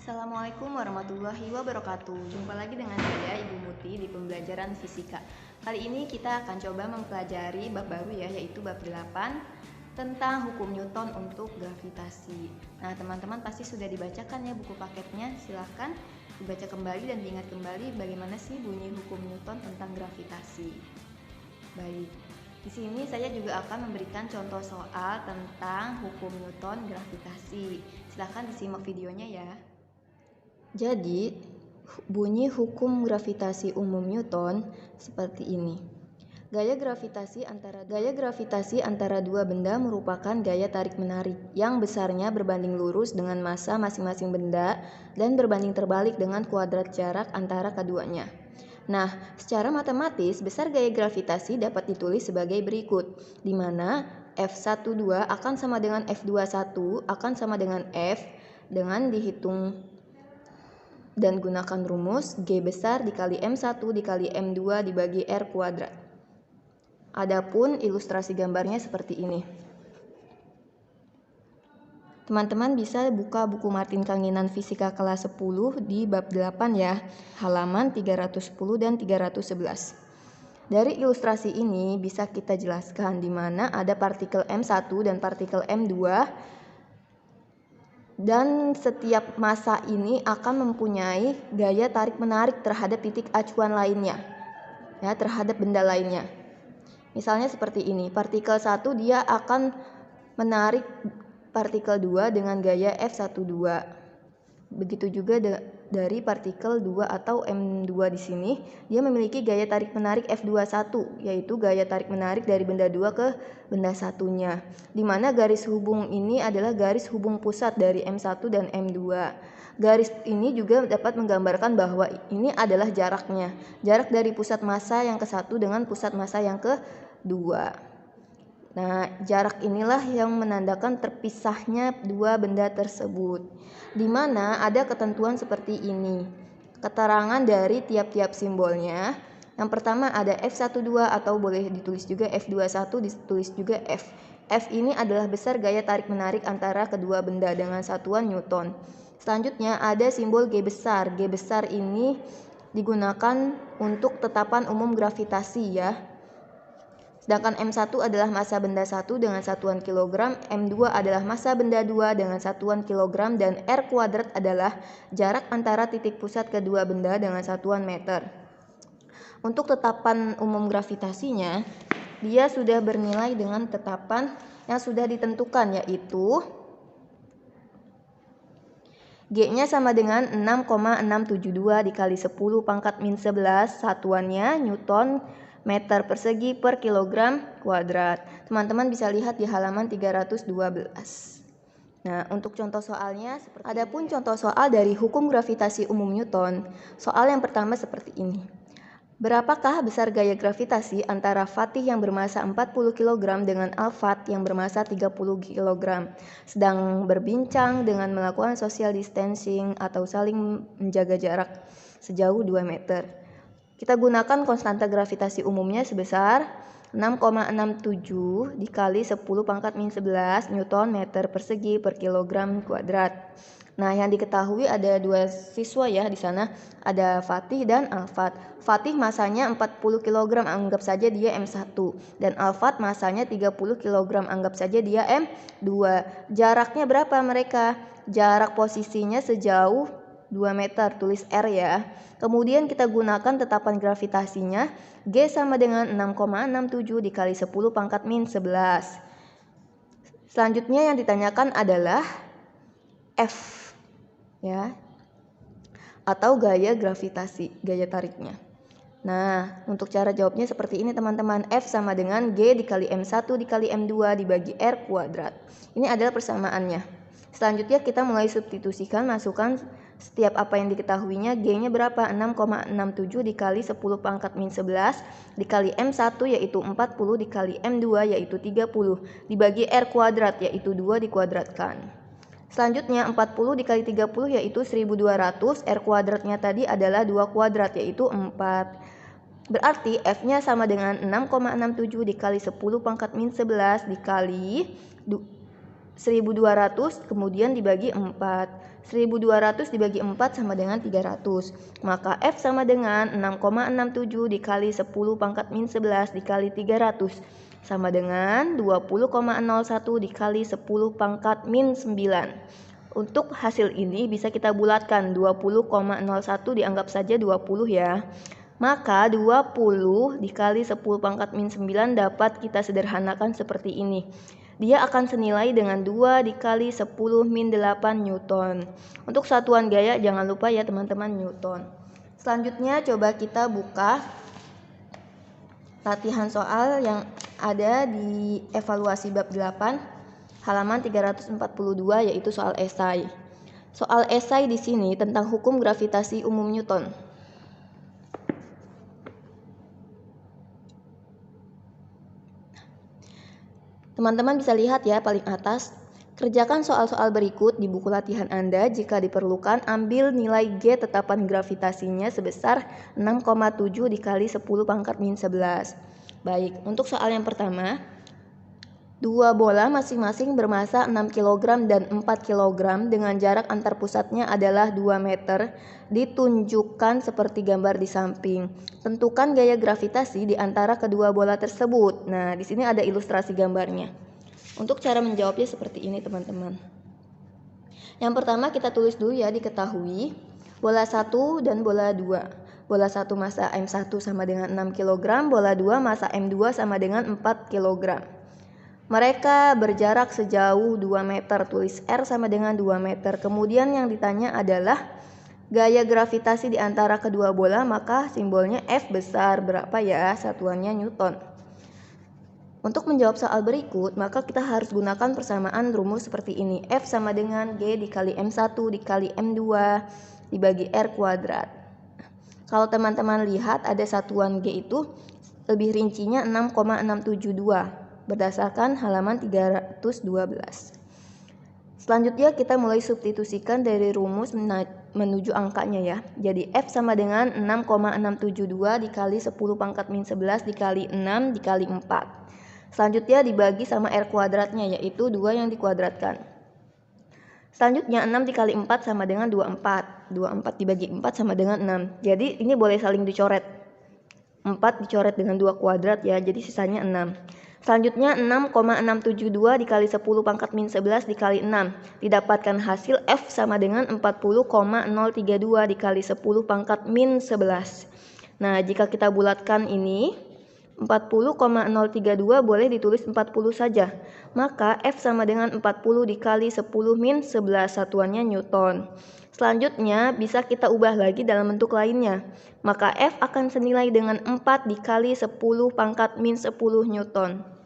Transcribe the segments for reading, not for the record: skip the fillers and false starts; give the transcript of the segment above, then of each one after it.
Assalamualaikum warahmatullahi wabarakatuh. Jumpa lagi dengan saya Ibu Muti di pembelajaran fisika. Kali ini kita akan coba mempelajari bab baru yaitu bab 8 tentang hukum Newton untuk gravitasi. Nah, teman-teman pasti sudah dibacakan ya buku paketnya. Silahkan dibaca kembali dan diingat kembali bagaimana sih bunyi hukum Newton tentang gravitasi. Baik. Di sini saya juga akan memberikan contoh soal tentang hukum Newton gravitasi. Silahkan disimak videonya ya. Jadi, bunyi hukum gravitasi umum Newton seperti ini. Gaya gravitasi antara dua benda merupakan gaya tarik-menarik yang besarnya berbanding lurus dengan massa masing-masing benda dan berbanding terbalik dengan kuadrat jarak antara keduanya. Nah, secara matematis, besar gaya gravitasi dapat ditulis sebagai berikut, di mana F12 akan sama dengan F21 akan sama dengan F dengan dihitung dan gunakan rumus G besar dikali M1 dikali M2 dibagi R kuadrat. Adapun ilustrasi gambarnya seperti ini. Teman-teman bisa buka buku Martin Kanginan Fisika kelas 10 di bab 8 ya, halaman 310 dan 311. Dari ilustrasi ini bisa kita jelaskan di mana ada partikel M1 dan partikel M2 dan setiap massa ini akan mempunyai gaya tarik-menarik terhadap titik acuan lainnya, ya, terhadap benda lainnya. Misalnya seperti ini, partikel 1 dia akan menarik partikel 2 dengan gaya F12. Begitu juga dari partikel 2 atau M2 di sini, dia memiliki gaya tarik-menarik F21, yaitu gaya tarik-menarik dari benda 2 ke benda satunya. Di mana garis hubung ini adalah garis hubung pusat dari M1 dan M2. Garis ini juga dapat menggambarkan bahwa ini adalah jaraknya. Jarak dari pusat massa yang ke-1 dengan pusat massa yang ke-2. Nah, jarak inilah yang menandakan terpisahnya dua benda tersebut, di mana ada ketentuan seperti ini. Keterangan dari tiap-tiap simbolnya. Yang pertama ada F12 atau boleh ditulis juga F21, ditulis juga F. F ini adalah besar gaya tarik-menarik antara kedua benda dengan satuan Newton. Selanjutnya ada simbol G besar. G besar ini digunakan untuk tetapan umum gravitasi ya. Sedangkan M1 adalah massa benda 1 dengan satuan kilogram, M2 adalah massa benda 2 dengan satuan kilogram, dan R kuadrat adalah jarak antara titik pusat kedua benda dengan satuan meter. Untuk tetapan umum gravitasinya, dia sudah bernilai dengan tetapan yang sudah ditentukan, yaitu G-nya sama dengan 6,672 dikali 10 pangkat min 11, satuannya Newton meter persegi per kilogram kuadrat. Teman-teman bisa lihat di halaman 312. Nah, untuk contoh soalnya adapun contoh soal dari hukum gravitasi umum Newton. Soal yang pertama seperti ini. Berapakah besar gaya gravitasi antara Fatih yang bermassa 40 kg dengan Alfat yang bermassa 30 kg sedang berbincang dengan melakukan social distancing atau saling menjaga jarak sejauh 2 meter. Kita gunakan konstanta gravitasi umumnya sebesar 6,67 dikali 10 pangkat min 11 Newton meter persegi per kilogram kuadrat. Nah, yang diketahui ada dua siswa ya di sana, ada Fatih dan Alfat. Fatih masanya 40 kg, anggap saja dia M1, dan Alfat masanya 30 kg, anggap saja dia M2. Jaraknya berapa mereka? Jarak posisinya sejauh 2 meter, tulis R ya. Kemudian kita gunakan tetapan gravitasinya, G sama dengan 6,67 dikali 10 pangkat min 11. Selanjutnya yang ditanyakan adalah F ya, atau gaya gravitasi, gaya tariknya. Nah, untuk cara jawabnya seperti ini teman-teman. F sama dengan G dikali M1 dikali M2 dibagi R kuadrat. Ini adalah persamaannya. Selanjutnya kita mulai substitusikan, masukkan setiap apa yang diketahuinya. G-nya berapa? 6,67 dikali 10 pangkat min 11 dikali M1 yaitu 40 dikali M2 yaitu 30 dibagi R kuadrat yaitu 2 dikuadratkan. Selanjutnya 40 dikali 30 yaitu 1200, R kuadratnya tadi adalah 2 kuadrat yaitu 4. Berarti F-nya sama dengan 6,67 dikali 10 pangkat min 11 dikali 1200 kemudian dibagi 4. 1200 dibagi 4 sama dengan 300. Maka F sama dengan 6,67 dikali 10 pangkat min 11 dikali 300 sama dengan 20,01 dikali 10 pangkat min 9. Untuk hasil ini bisa kita bulatkan, 20,01 dianggap saja 20 ya. Maka 20 dikali 10 pangkat min 9 dapat kita sederhanakan seperti ini. Dia akan senilai dengan 2 dikali 10 min 8 Newton. Untuk satuan gaya jangan lupa ya teman-teman, Newton. Selanjutnya coba kita buka latihan soal yang ada di evaluasi bab 8 halaman 342, yaitu soal esai. Soal esai di sini tentang hukum gravitasi umum Newton. Teman-teman bisa lihat ya paling atas. Kerjakan soal-soal berikut di buku latihan Anda. Jika diperlukan, ambil nilai G tetapan gravitasinya sebesar 6,7 dikali 10 pangkat min 11. Baik, untuk soal yang pertama, dua bola masing-masing bermassa 6 kg dan 4 kg dengan jarak antar pusatnya adalah 2 meter. Ditunjukkan seperti gambar di samping. Tentukan gaya gravitasi di antara kedua bola tersebut. Nah, di sini ada ilustrasi gambarnya. Untuk cara menjawabnya seperti ini, teman-teman. Yang pertama kita tulis dulu ya, diketahui bola 1 dan bola 2. Bola 1 massa M1 sama dengan 6 kg, bola 2 massa M2 sama dengan 4 kg. Mereka berjarak sejauh 2 meter, tulis R sama dengan 2 meter. Kemudian yang ditanya adalah gaya gravitasi di antara kedua bola, maka simbolnya F besar. Berapa ya? Satuannya Newton. Untuk menjawab soal berikut, maka kita harus gunakan persamaan rumus seperti ini. F sama dengan G dikali M1 dikali M2 dibagi R kuadrat. Kalau teman-teman lihat ada satuan G itu lebih rincinya 6,672 berdasarkan halaman 312. Selanjutnya kita mulai substitusikan dari rumus menuju angkanya ya. Jadi F sama dengan 6,672 dikali 10 pangkat min 11 dikali 6 dikali 4. Selanjutnya dibagi sama R kuadratnya, yaitu 2 yang dikuadratkan. Selanjutnya 6 dikali 4 sama dengan 24. 24 dibagi 4 sama dengan 6. Jadi ini boleh saling dicoret. 4 dicoret dengan 2 kuadrat ya, jadi sisanya 6. Selanjutnya 6,672 dikali 10 pangkat min 11 dikali 6. Didapatkan hasil F sama dengan 40,032 dikali 10 pangkat min 11. Nah, jika kita bulatkan ini, 40,032 boleh ditulis 40 saja. Maka F sama dengan 40 dikali 10 min 11, satuannya Newton. Selanjutnya bisa kita ubah lagi dalam bentuk lainnya. Maka F akan senilai dengan 4 dikali 10 pangkat min 10 Newton.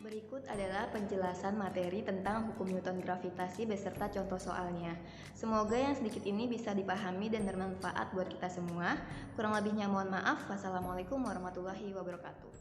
Berikut adalah penjelasan materi tentang hukum Newton gravitasi beserta contoh soalnya. Semoga yang sedikit ini bisa dipahami dan bermanfaat buat kita semua. Kurang lebihnya mohon maaf. Wassalamualaikum warahmatullahi wabarakatuh.